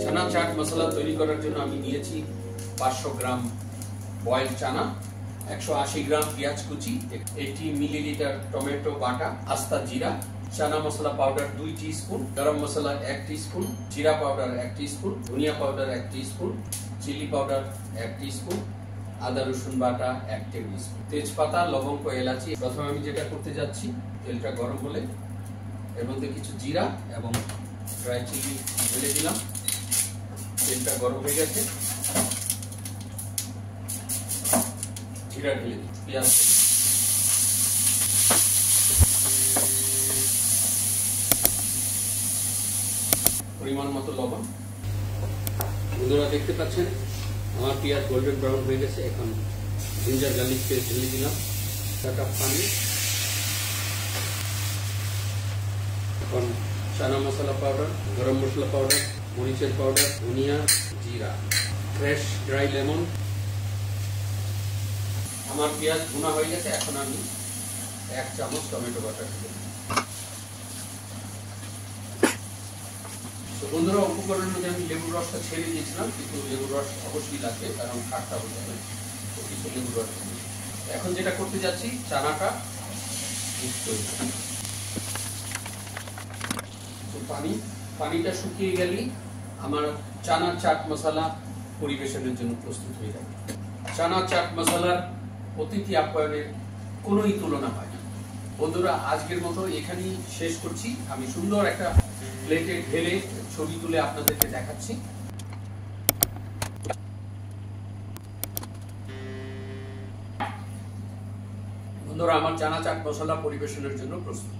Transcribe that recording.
চানা চাট মশলা তৈরি করার জন্য আমি নিয়েছি 500 গ্রাম বয়েল চানা, 180 গ্রাম পেঁয়াজ কুচি, 80 মিলিলিটার টমেটো বাটা, আস্তা জিরা, চানা মশলা পাউডার 2 টিস্পুন, গরম মশলা 1 টিস্পুন, জিরা পাউডার 1 টিস্পুন, ধনিয়া powder 1 teaspoon, chilli powder 1 teaspoon, আদা রসুন বাটা 1 টেবিল স্পুন, তেজপাতা, লবঙ্গ, এলাচি। প্রথমে আমি যেটা করতে যাচ্ছি, তেলটা গরম হলে এর মধ্যে কিছু জিরা এবং ড্রাই চিলি ঢেলে দিলাম। তেলটা গরম হয়ে গেছে, জিরা ঢেলে দিই, পেঁয়াজ পরিমাণ মতো লবণ। বন্ধুরা দেখতে পাচ্ছেন আমার পেঁয়াজ গোল্ডেন ব্রাউন হয়ে গেছে। এখন জিঞ্জার গার্লিক পেস্ট ঢেলে দিলাম, 1 কাপ পানি। এখন চানা মশলা পাউডার, গরম মশলা পাউডার, মরিচের পাউডার, ধনিয়া, জিরা, ফ্রেশ ড্রাই লেমন। আমার পেঁয়াজ ভুনা হয়ে গেছে। এখন আমি 1 চামচ টমেটো বাটা দিলাম। তো বন্ধুরা, উপকরণের মধ্যে আমি লেবুর রসটা ছেড়ে দিয়েছিলাম, কিন্তু লেবুর রস অবশ্যই লাগবে, কারণ খাট্টা হয়ে যাবে। তো কিছু লেবুর রস। এখন যেটা করতে যাচ্ছি, চানাটা পানিটা শুকিয়ে গেলেই আমার চানা চাট মশলা পরিবেশনের জন্য প্রস্তুত হয়ে যাবে। চানা চাট মশলার অতিথি আপ্যায়নের কোনোই তুলনা হয় না। বন্ধুরা, আজকের মতো এখানেই শেষ করছি। আমি সুন্দর একটা প্লেটে ঢেলে ছবি তুলে আপনাদেরকে দেখাচ্ছি। বন্ধুরা, আমার চানা চাট মশলা পরিবেশনের জন্য প্রস্তুত।